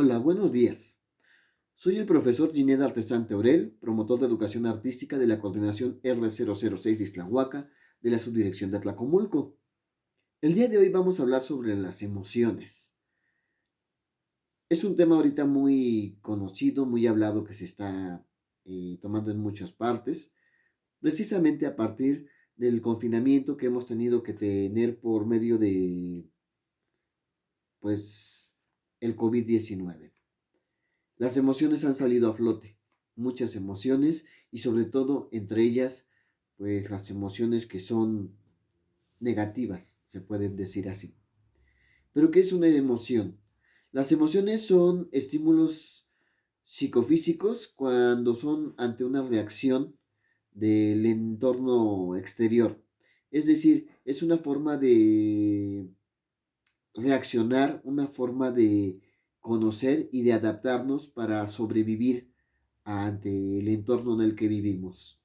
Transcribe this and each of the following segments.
Hola, buenos días. Soy el profesor Gineda Artesán Teorel, promotor de educación artística de la coordinación R006 de Islahuaca de la subdirección de Atlacomulco. El día de hoy vamos a hablar sobre las emociones. Es un tema ahorita muy conocido, muy hablado que se está tomando en muchas partes, precisamente a partir del confinamiento que hemos tenido que tener por medio de, pues, el COVID-19. Las emociones han salido a flote, muchas emociones y sobre todo entre ellas, pues las emociones que son negativas, se pueden decir así. Pero ¿qué es una emoción? Las emociones son estímulos psicofísicos cuando son ante una reacción del entorno exterior. Es decir, es una forma de reaccionar, una forma de conocer y de adaptarnos para sobrevivir ante el entorno en el que vivimos.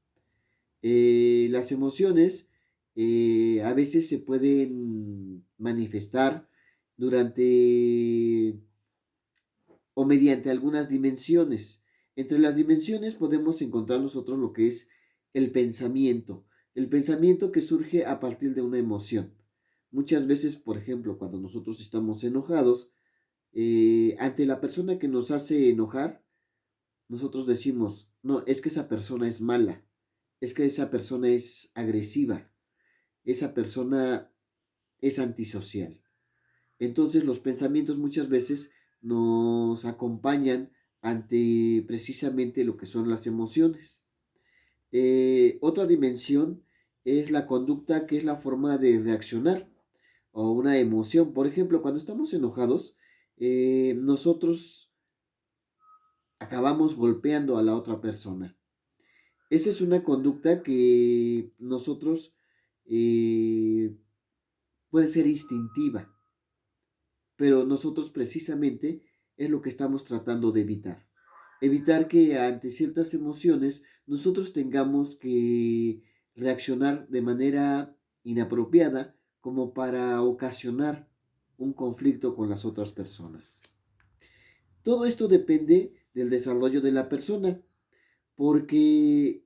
Las emociones a veces se pueden manifestar durante o mediante algunas dimensiones. Entre las dimensiones podemos encontrar nosotros lo que es el pensamiento que surge a partir de una emoción. Muchas veces, por ejemplo, cuando nosotros estamos enojados, ante la persona que nos hace enojar, nosotros decimos, no, es que esa persona es mala, es que esa persona es agresiva, esa persona es antisocial. Entonces los pensamientos muchas veces nos acompañan ante precisamente lo que son las emociones. Otra dimensión es la conducta, que es la forma de reaccionar o una emoción. Por ejemplo, cuando estamos enojados, nosotros acabamos golpeando a la otra persona. Esa es una conducta que nosotros eh, puede ser instintiva, pero nosotros precisamente es lo que estamos tratando de evitar. Evitar que ante ciertas emociones nosotros tengamos que reaccionar de manera inapropiada como para ocasionar un conflicto con las otras personas. Todo esto depende del desarrollo de la persona, porque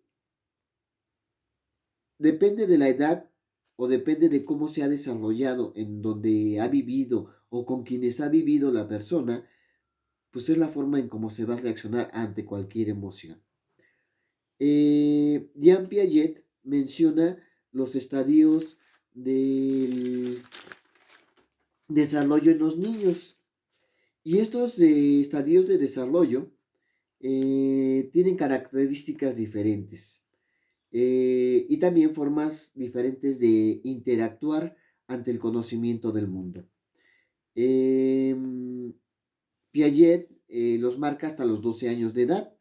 depende de la edad o depende de cómo se ha desarrollado, en donde ha vivido o con quienes ha vivido la persona, pues es la forma en cómo se va a reaccionar ante cualquier emoción. Jean Piaget menciona los estadios del desarrollo en los niños, y estos estadios de desarrollo tienen características diferentes. Y también formas diferentes de interactuar ante el conocimiento del mundo. Eh, Piaget los marca hasta los 12 años de edad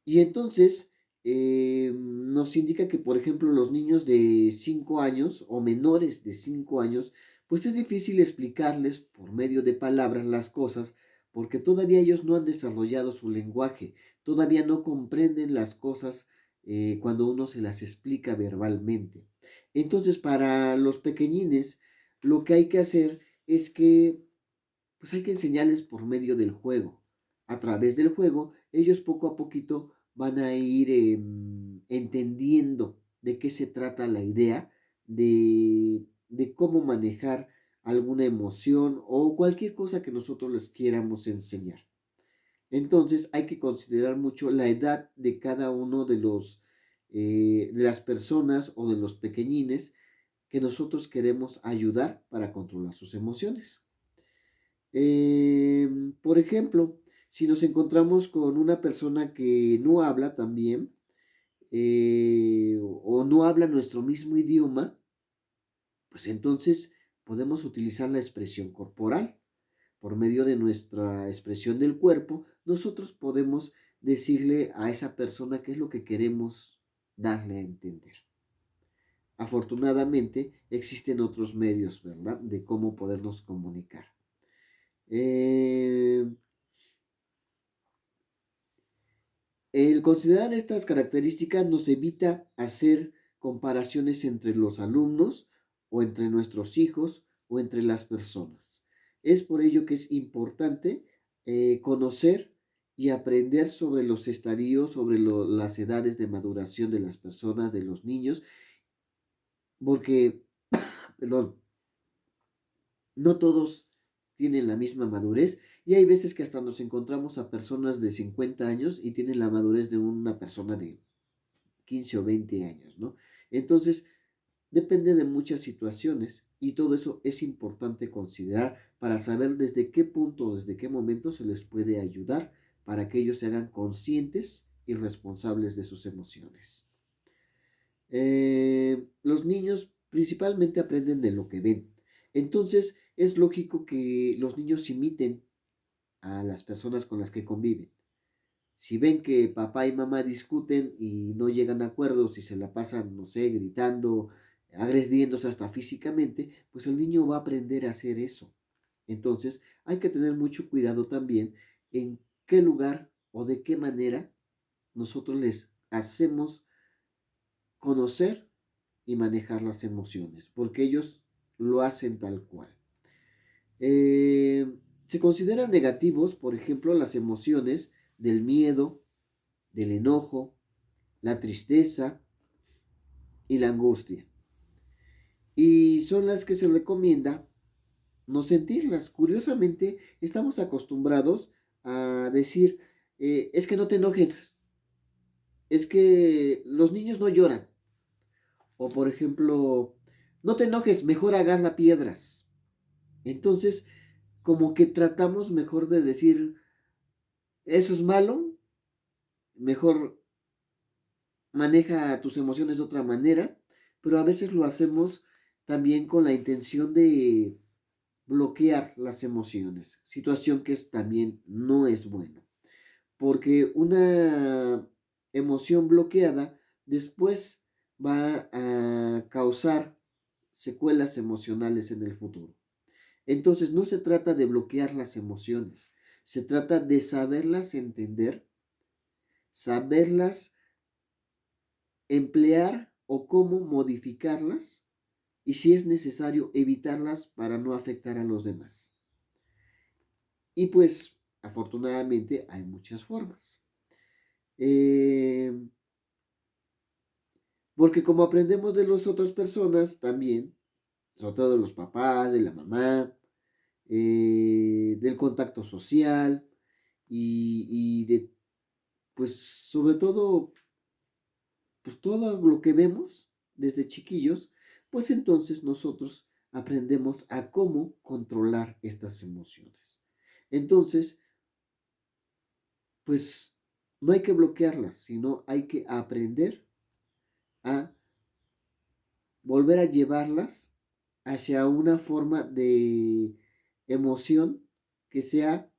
y entonces nos indica que, por ejemplo, los niños de 5 años o menores de 5 años, pues es difícil explicarles por medio de palabras las cosas porque todavía ellos no han desarrollado su lenguaje, todavía no comprenden las cosas cuando uno se las explica verbalmente. Entonces, para los pequeñines, lo que hay que hacer es que, pues hay que enseñarles por medio del juego. A través del juego, ellos poco a poquito van a ir entendiendo de qué se trata la idea de cómo manejar alguna emoción o cualquier cosa que nosotros les quieramos enseñar. Entonces hay que considerar mucho la edad de cada uno de los de las personas o de los pequeñines que nosotros queremos ayudar para controlar sus emociones. Por ejemplo, si nos encontramos con una persona que no habla también o no habla nuestro mismo idioma, pues entonces podemos utilizar la expresión corporal. Por medio de nuestra expresión del cuerpo, nosotros podemos decirle a esa persona qué es lo que queremos darle a entender. Afortunadamente existen otros medios, ¿verdad?, de cómo podernos comunicar. Eh, el considerar estas características nos evita hacer comparaciones entre los alumnos o entre nuestros hijos o entre las personas. Es por ello que es importante conocer y aprender sobre los estadios, sobre las edades de maduración de las personas, de los niños, porque, perdón, no todos tienen la misma madurez y hay veces que hasta nos encontramos a personas de 50 años y tienen la madurez de una persona de 15 o 20 años, ¿no? Entonces, depende de muchas situaciones y todo eso es importante considerar para saber desde qué punto, desde qué momento se les puede ayudar para que ellos se hagan conscientes y responsables de sus emociones. Los niños principalmente aprenden de lo que ven. Entonces es lógico que los niños imiten a las personas con las que conviven. Si ven que papá y mamá discuten y no llegan a acuerdos y se la pasan, no sé, gritando, agrediéndose hasta físicamente, pues el niño va a aprender a hacer eso. Entonces hay que tener mucho cuidado también en qué lugar o de qué manera nosotros les hacemos conocer y manejar las emociones, porque ellos lo hacen tal cual. Eh, Se consideran negativos, por ejemplo, las emociones del miedo, del enojo, la tristeza y la angustia. Y son las que se recomienda no sentirlas. Curiosamente, estamos acostumbrados a decir, es que no te enojes, es que los niños no lloran. O por ejemplo, no te enojes, mejor agarra piedras. Entonces, como que tratamos mejor de decir, eso es malo, mejor maneja tus emociones de otra manera, pero a veces lo hacemos también con la intención de bloquear las emociones, situación que también no es bueno, porque una emoción bloqueada después va a causar secuelas emocionales en el futuro. Entonces no se trata de bloquear las emociones, se trata de saberlas entender, saberlas emplear o cómo modificarlas y si es necesario evitarlas para no afectar a los demás. Y pues afortunadamente hay muchas formas. Eh, Porque como aprendemos de las otras personas también, sobre todo de los papás, de la mamá, del contacto social y de, pues sobre todo, pues todo lo que vemos desde chiquillos, pues entonces nosotros aprendemos a cómo controlar estas emociones. Entonces, pues no hay que bloquearlas, sino hay que aprender a volver a llevarlas hacia una forma de emoción que sea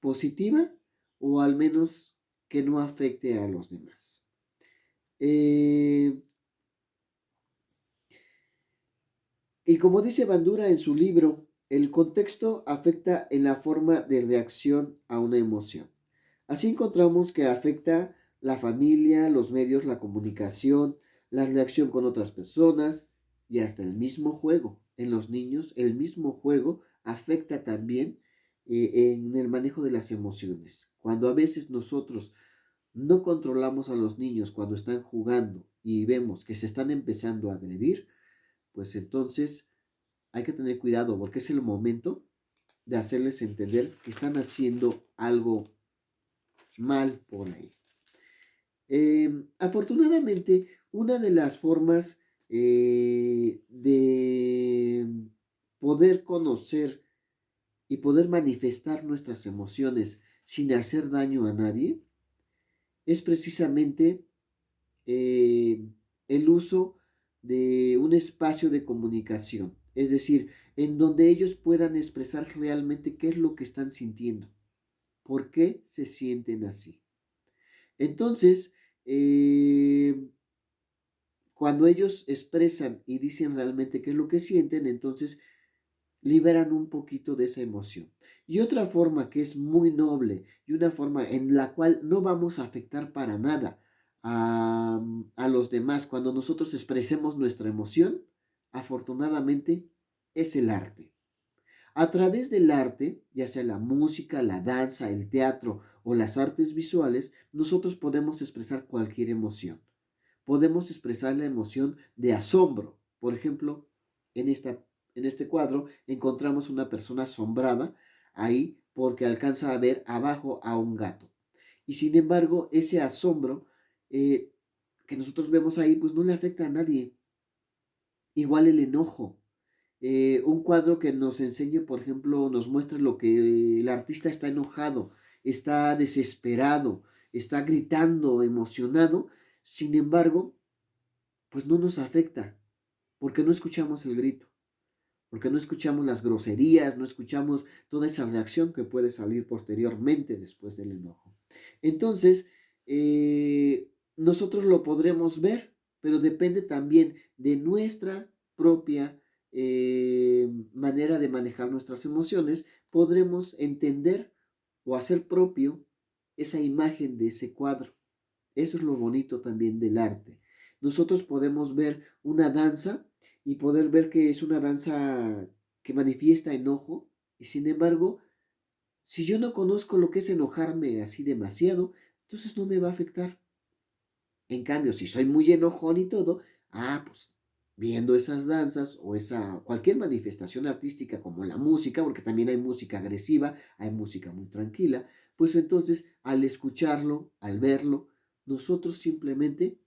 positiva o al menos que no afecte a los demás. Eh, y como dice Bandura en su libro, el contexto afecta en la forma de reacción a una emoción. Así encontramos que afecta la familia, los medios, la comunicación, la reacción con otras personas y hasta el mismo juego. En los niños, el mismo juego afecta también en el manejo de las emociones. Cuando a veces nosotros no controlamos a los niños cuando están jugando y vemos que se están empezando a agredir, pues entonces hay que tener cuidado porque es el momento de hacerles entender que están haciendo algo mal por ahí. Afortunadamente, una de las formas de poder conocer y poder manifestar nuestras emociones sin hacer daño a nadie es precisamente eh, el uso de un espacio de comunicación, es decir, en donde ellos puedan expresar realmente qué es lo que están sintiendo, por qué se sienten así. Entonces, cuando ellos expresan y dicen realmente qué es lo que sienten, entonces liberan un poquito de esa emoción. Y otra forma que es muy noble y una forma en la cual no vamos a afectar para nada a los demás cuando nosotros expresemos nuestra emoción, afortunadamente, es el arte. A través del arte, ya sea la música, la danza, el teatro o las artes visuales, nosotros podemos expresar cualquier emoción. Podemos expresar la emoción de asombro. Por ejemplo, en, esta, en este cuadro encontramos una persona asombrada ahí porque alcanza a ver abajo a un gato. Y sin embargo, ese asombro eh, que nosotros vemos ahí, pues no le afecta a nadie. Igual el enojo. Un cuadro que nos enseñe, por ejemplo, nos muestre lo que el artista está enojado, está desesperado, está gritando, emocionado. Sin embargo, pues no nos afecta, porque no escuchamos el grito, porque no escuchamos las groserías, no escuchamos toda esa reacción que puede salir posteriormente después del enojo. Entonces, nosotros lo podremos ver, pero depende también de nuestra propia manera de manejar nuestras emociones, podremos entender o hacer propio esa imagen de ese cuadro. Eso es lo bonito también del arte. Nosotros podemos ver una danza y poder ver que es una danza que manifiesta enojo y sin embargo, si yo no conozco lo que es enojarme así demasiado, entonces no me va a afectar. En cambio, si soy muy enojón y todo, pues viendo esas danzas o esa cualquier manifestación artística como la música, porque también hay música agresiva, hay música muy tranquila, pues entonces al escucharlo, al verlo, nosotros simplemente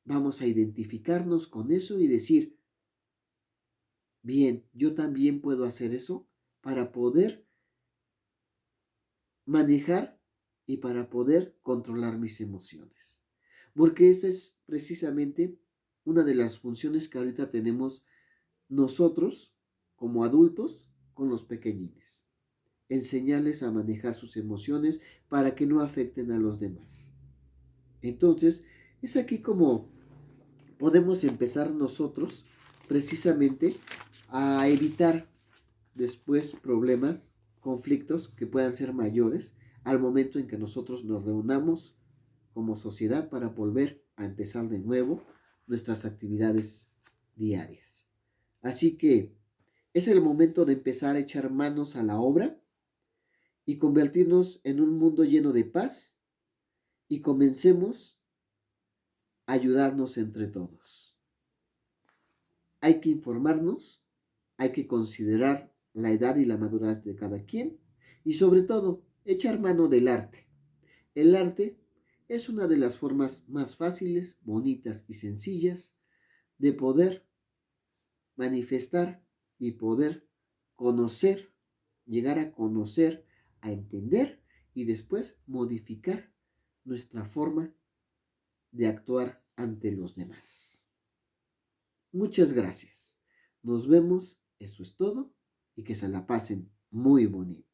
vamos a identificarnos con eso y decir, bien, yo también puedo hacer eso para poder manejar y para poder controlar mis emociones. Porque esa es precisamente una de las funciones que ahorita tenemos nosotros como adultos con los pequeñines. Enseñarles a manejar sus emociones para que no afecten a los demás. Entonces, es aquí como podemos empezar nosotros precisamente a evitar después problemas, conflictos que puedan ser mayores al momento en que nosotros nos reunamos como sociedad para volver a empezar de nuevo nuestras actividades diarias. Así que es el momento de empezar a echar manos a la obra y convertirnos en un mundo lleno de paz y comencemos a ayudarnos entre todos. Hay que informarnos, hay que considerar la edad y la madurez de cada quien y sobre todo echar mano del arte. El arte es una de las formas más fáciles, bonitas y sencillas de poder manifestar y poder conocer, llegar a conocer, a entender y después modificar nuestra forma de actuar ante los demás. Muchas gracias. Nos vemos, eso es todo y que se la pasen muy bonito.